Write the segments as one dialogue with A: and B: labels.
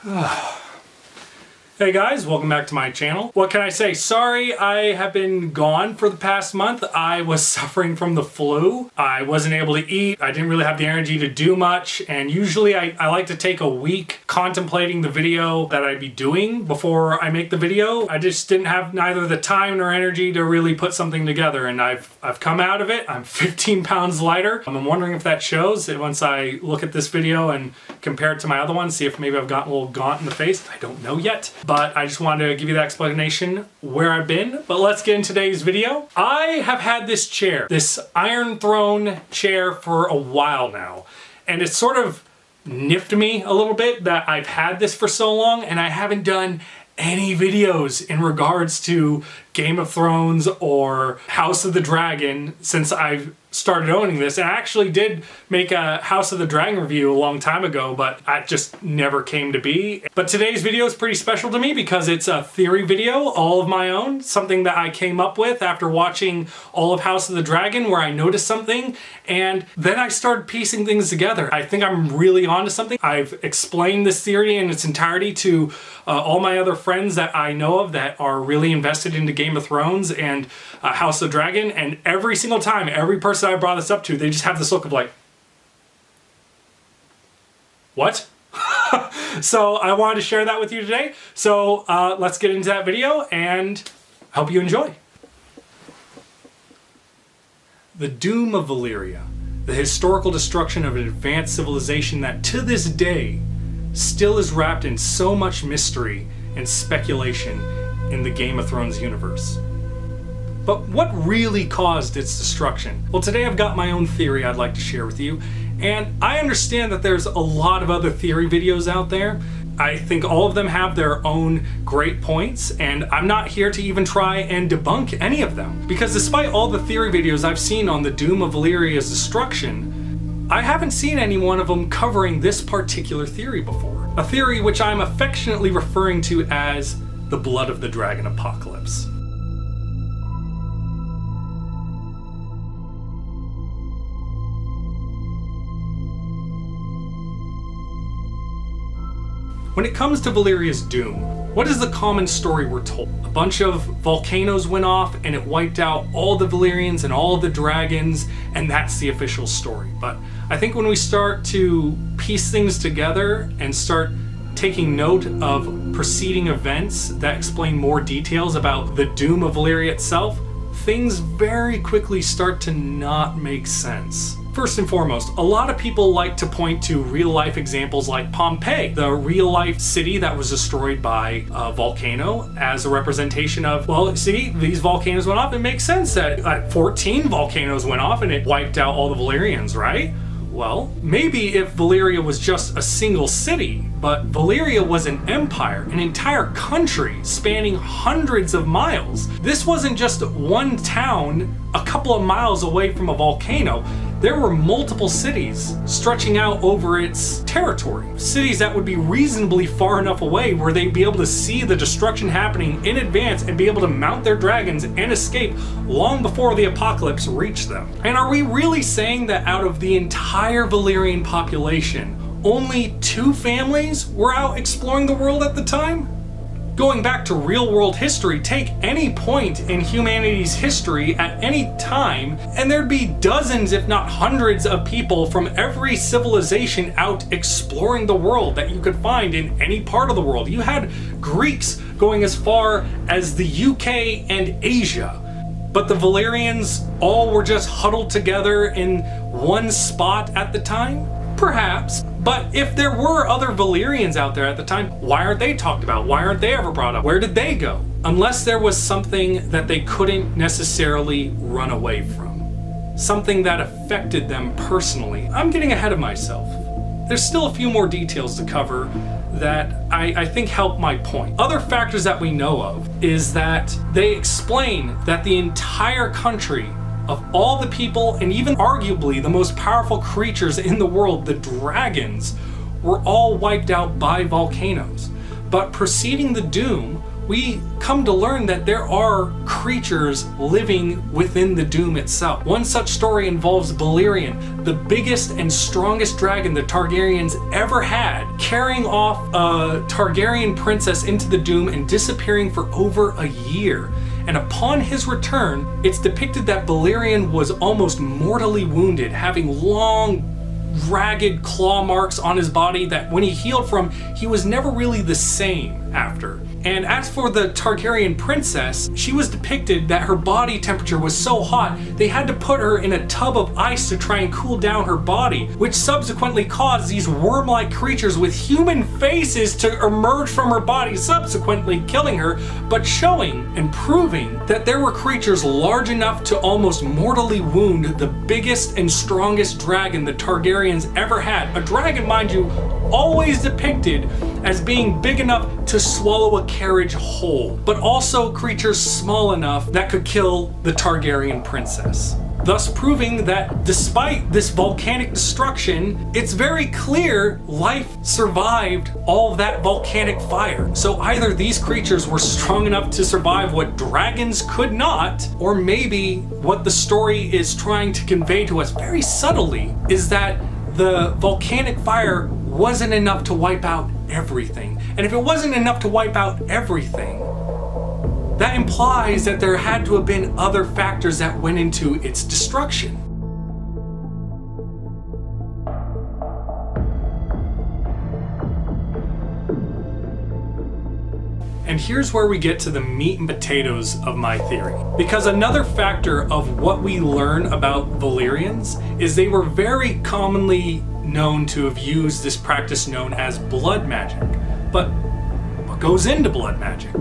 A: Hey guys, welcome back to my channel. What can I say? Sorry I have been gone for the past month. I was suffering from the flu. I wasn't able to eat. I didn't really have the energy to do much. And usually I like to take a week contemplating the video that I'd be doing before I make the video. I just didn't have neither the time nor energy to really put something together. And I've come out of it. I'm 15 pounds lighter. I'm wondering if that shows once I look at this video and compare it to my other one, see if maybe I've gotten a little gaunt in the face. I don't know yet. But I just wanted to give you the explanation where I've been. But let's get into today's video. I have had this chair, this Iron Throne chair, for a while now. And it's sort of nipped me a little bit that I've had this for so long and I haven't done any videos in regards to Game of Thrones or House of the Dragon since I've started owning this. And I actually did make a House of the Dragon review a long time ago, but it just never came to be. But today's video is pretty special to me because it's a theory video, all of my own, something that I came up with after watching all of House of the Dragon, where I noticed something and then I started piecing things together. I think I'm really onto something. I've explained this theory in its entirety to all my other friends that I know of that are really invested into Game of Thrones and House of the Dragon, and every single time, every person I brought this up to, they just have this look of like, what? So I wanted to share that with you today. So let's get into that video and hope you enjoy. The doom of Valyria, the historical destruction of an advanced civilization that to this day still is wrapped in so much mystery and speculation in the Game of Thrones universe. But what really caused its destruction? Well, today I've got my own theory I'd like to share with you, and I understand that there's a lot of other theory videos out there. I think all of them have their own great points, and I'm not here to even try and debunk any of them. Because despite all the theory videos I've seen on the doom of Valyria's destruction, I haven't seen any one of them covering this particular theory before. A theory which I'm affectionately referring to as the Blood of the Dragon Apocalypse. When it comes to Valyria's doom, what is the common story we're told? A bunch of volcanoes went off and it wiped out all the Valyrians and all the dragons, and that's the official story. But I think when we start to piece things together and start taking note of preceding events that explain more details about the doom of Valyria itself, things very quickly start to not make sense. First and foremost, a lot of people like to point to real-life examples like Pompeii, the real-life city that was destroyed by a volcano, as a representation of, well, see, these volcanoes went off. It makes sense that 14 volcanoes went off and it wiped out all the Valyrians, right? Well, maybe if Valyria was just a single city, but Valyria was an empire, an entire country spanning hundreds of miles. This wasn't just one town a couple of miles away from a volcano. There were multiple cities stretching out over its territory. Cities that would be reasonably far enough away where they'd be able to see the destruction happening in advance and be able to mount their dragons and escape long before the apocalypse reached them. And are we really saying that out of the entire Valyrian population, only 2 families were out exploring the world at the time? Going back to real-world history, take any point in humanity's history at any time, and there'd be dozens, if not hundreds, of people from every civilization out exploring the world that you could find in any part of the world. You had Greeks going as far as the UK and Asia. But the Valyrians all were just huddled together in one spot at the time? Perhaps. But if there were other Valyrians out there at the time, why aren't they talked about? Why aren't they ever brought up? Where did they go? Unless there was something that they couldn't necessarily run away from. Something that affected them personally. I'm getting ahead of myself. There's still a few more details to cover that I think help my point. Other factors that we know of is that they explain that the entire country of all the people, and even arguably the most powerful creatures in the world, the dragons, were all wiped out by volcanoes. But preceding the doom, we come to learn that there are creatures living within the doom itself. One such story involves Valyrian, the biggest and strongest dragon the Targaryens ever had, carrying off a Targaryen princess into the Doom and disappearing for over a year. And upon his return, it's depicted that Valyrian was almost mortally wounded, having long, ragged claw marks on his body that when he healed from, he was never really the same after. And as for the Targaryen princess, she was depicted that her body temperature was so hot, they had to put her in a tub of ice to try and cool down her body, which subsequently caused these worm-like creatures with human faces to emerge from her body, subsequently killing her, but showing and proving that there were creatures large enough to almost mortally wound the biggest and strongest dragon the Targaryens ever had. A dragon, mind you, always depicted as being big enough to swallow a carriage whole, but also creatures small enough that could kill the Targaryen princess. Thus proving that despite this volcanic destruction, it's very clear life survived all of that volcanic fire. So either these creatures were strong enough to survive what dragons could not, or maybe what the story is trying to convey to us very subtly is that the volcanic fire wasn't enough to wipe out everything. And if it wasn't enough to wipe out everything, that implies that there had to have been other factors that went into its destruction. And here's where we get to the meat and potatoes of my theory. Because another factor of what we learn about Valyrians is they were very commonly known to have used this practice known as blood magic. But what goes into blood magic?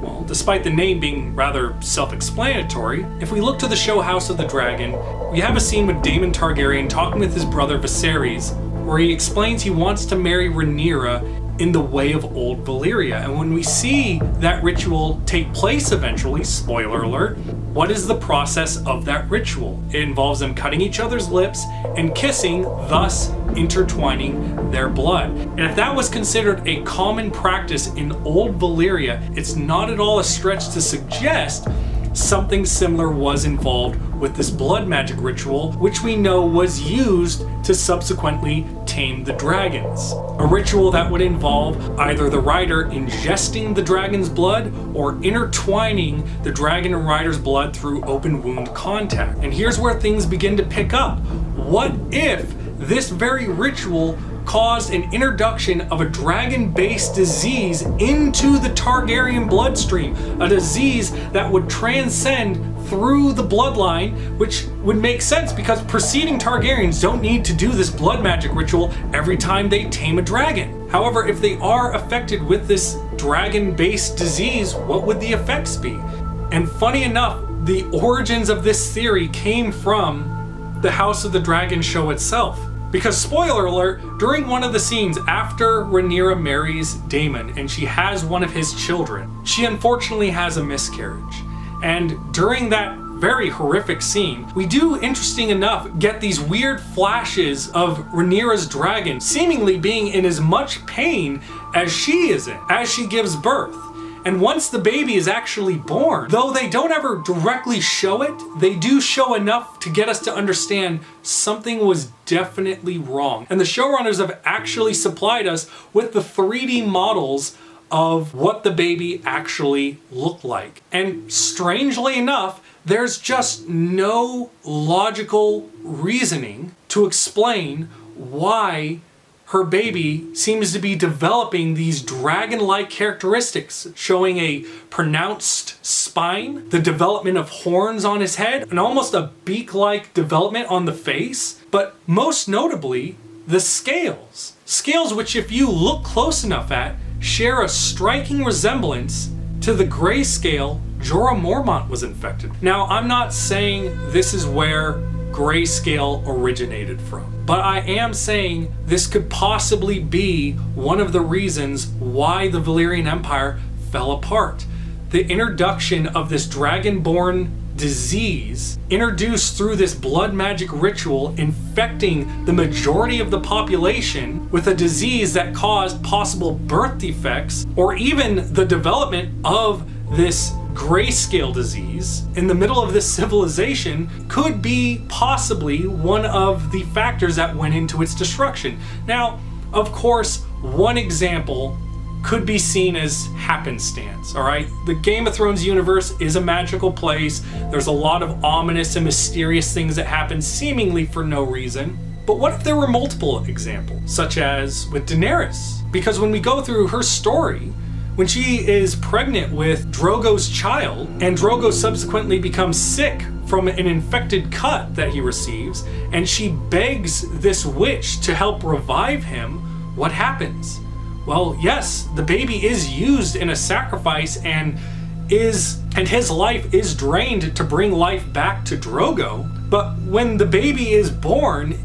A: Well, despite the name being rather self-explanatory, if we look to the show House of the Dragon, we have a scene with Daemon Targaryen talking with his brother Viserys, where he explains he wants to marry Rhaenyra in the way of old Valyria. And when we see that ritual take place eventually, spoiler alert, what is the process of that ritual? It involves them cutting each other's lips and kissing, thus intertwining their blood. And if that was considered a common practice in old Valyria, it's not at all a stretch to suggest something similar was involved with this blood magic ritual, which we know was used to subsequently tame the dragons. A ritual that would involve either the rider ingesting the dragon's blood or intertwining the dragon and rider's blood through open wound contact. And here's where things begin to pick up. What if this very ritual caused an introduction of a dragon-based disease into the Targaryen bloodstream, a disease that would transcend through the bloodline, which would make sense because preceding Targaryens don't need to do this blood magic ritual every time they tame a dragon. However, if they are affected with this dragon-based disease, what would the effects be? And funny enough, the origins of this theory came from the House of the Dragon show itself. Because, spoiler alert, during one of the scenes after Rhaenyra marries Daemon and she has one of his children, she unfortunately has a miscarriage. And during that very horrific scene, we do, interesting enough, get these weird flashes of Rhaenyra's dragon seemingly being in as much pain as she is in, as she gives birth. And once the baby is actually born, though they don't ever directly show it, they do show enough to get us to understand something was definitely wrong. And the showrunners have actually supplied us with the 3D models of what the baby actually looked like. And strangely enough, there's just no logical reasoning to explain why her baby seems to be developing these dragon-like characteristics, showing a pronounced spine, the development of horns on his head, and almost a beak-like development on the face, but most notably, the scales. Scales which, if you look close enough at, share a striking resemblance to the grayscale Jorah Mormont was infected. Now, I'm not saying this is where grayscale originated from, but I am saying this could possibly be one of the reasons why the Valyrian Empire fell apart. The introduction of this dragonborn disease introduced through this blood magic ritual, infecting the majority of the population with a disease that caused possible birth defects or even the development of this grayscale disease in the middle of this civilization could be possibly one of the factors that went into its destruction. Now, of course, one example could be seen as happenstance, all right? The Game of Thrones universe is a magical place. There's a lot of ominous and mysterious things that happen seemingly for no reason. But what if there were multiple examples, such as with Daenerys? Because when we go through her story, when she is pregnant with Drogo's child, and Drogo subsequently becomes sick from an infected cut that he receives, and she begs this witch to help revive him, what happens? Well, yes, the baby is used in a sacrifice and his life is drained to bring life back to Drogo. But when the baby is born,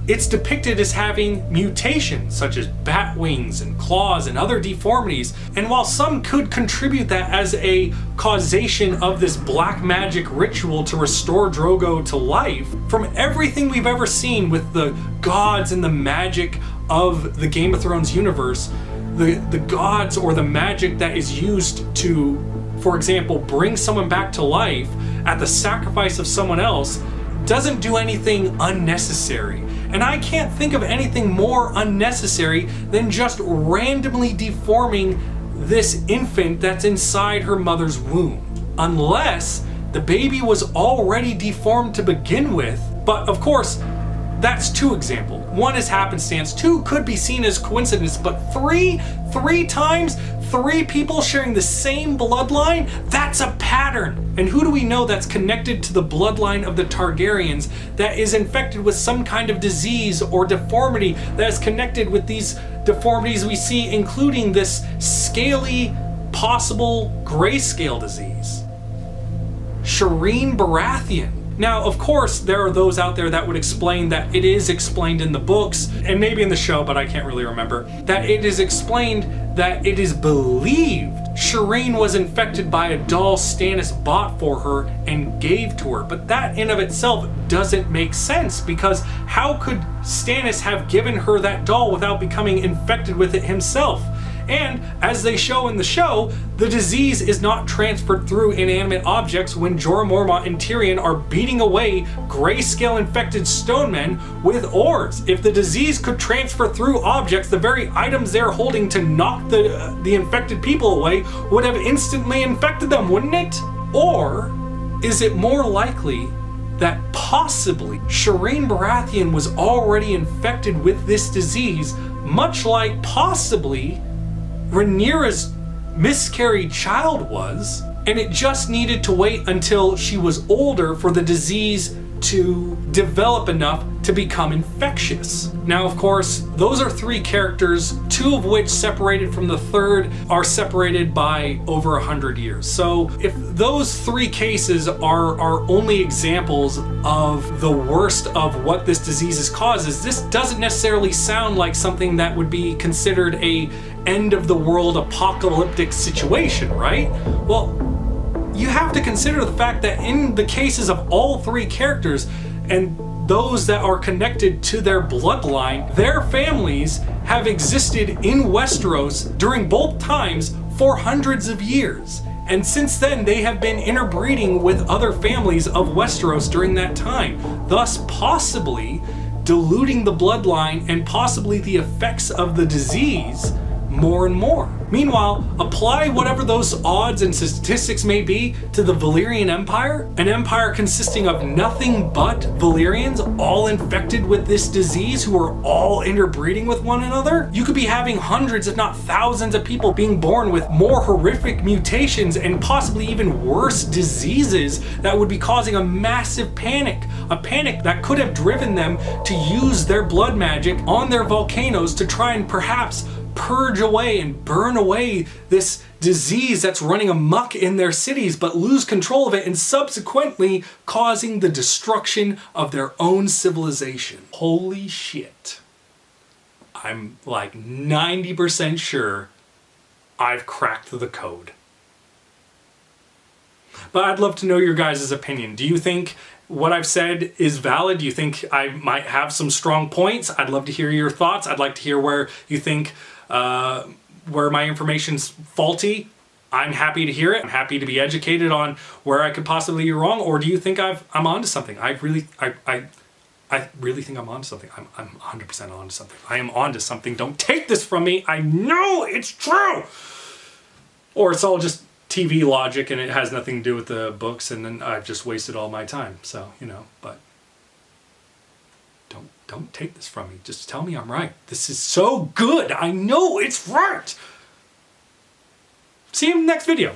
A: it's depicted as having mutations such as bat wings and claws and other deformities. And while some could contribute that as a causation of this black magic ritual to restore Drogo to life, from everything we've ever seen with the gods and the magic of the Game of Thrones universe, the gods or the magic that is used to, for example, bring someone back to life at the sacrifice of someone else doesn't do anything unnecessary. And I can't think of anything more unnecessary than just randomly deforming this infant that's inside her mother's womb. Unless the baby was already deformed to begin with. But of course, that's two examples. One is happenstance, two could be seen as coincidence, but three times, three people sharing the same bloodline, that's a pattern. And who do we know that's connected to the bloodline of the Targaryens that is infected with some kind of disease or deformity that is connected with these deformities we see, including this scaly, possible grayscale disease? Shireen Baratheon. Now, of course, there are those out there that would explain that it is explained in the books, and maybe in the show, but I can't really remember, that it is explained that it is believed Shireen was infected by a doll Stannis bought for her and gave to her. But that in of itself doesn't make sense, because how could Stannis have given her that doll without becoming infected with it himself? And as they show in the show, the disease is not transferred through inanimate objects when Jorah Mormont and Tyrion are beating away grayscale infected stone men with oars. If the disease could transfer through objects, the very items they're holding to knock the infected people away would have instantly infected them, wouldn't it? Or is it more likely that possibly Shireen Baratheon was already infected with this disease, much like possibly Rhaenyra's miscarried child was, and it just needed to wait until she was older for the disease to develop enough to become infectious. Now, of course, those are three characters, two of which separated from the third are separated by over 100 years. So if those three cases are only examples of the worst of what this disease causes, this doesn't necessarily sound like something that would be considered a end of the world apocalyptic situation, right? Well, you have to consider the fact that in the cases of all three characters and those that are connected to their bloodline, their families have existed in Westeros during both times for hundreds of years. And since then, they have been interbreeding with other families of Westeros during that time, thus possibly diluting the bloodline and possibly the effects of the disease more and more. Meanwhile, apply whatever those odds and statistics may be to the Valyrian Empire, an empire consisting of nothing but Valyrians, all infected with this disease, who are all interbreeding with one another. You could be having hundreds, if not thousands, of people being born with more horrific mutations and possibly even worse diseases that would be causing a massive panic. A panic that could have driven them to use their blood magic on their volcanoes to try and perhaps purge away and burn away this disease that's running amok in their cities, but lose control of it and subsequently causing the destruction of their own civilization. Holy shit. I'm like 90% sure I've cracked the code. But I'd love to know your guys' opinion. Do you think what I've said is valid? Do you think I might have some strong points? I'd love to hear your thoughts. I'd like to hear where you think where my information's faulty. I'm happy to hear it. I'm happy to be educated on where I could possibly be wrong. Or do you think I'm onto something? I really think I'm onto something. I'm 100% onto something. I am onto something. Don't take this from me. I know it's true. Or it's all just TV logic and it has nothing to do with the books, and then I've just wasted all my time. So, you know, but don't take this from me. Just tell me I'm right. This is so good. I know it's right. See you in the next video.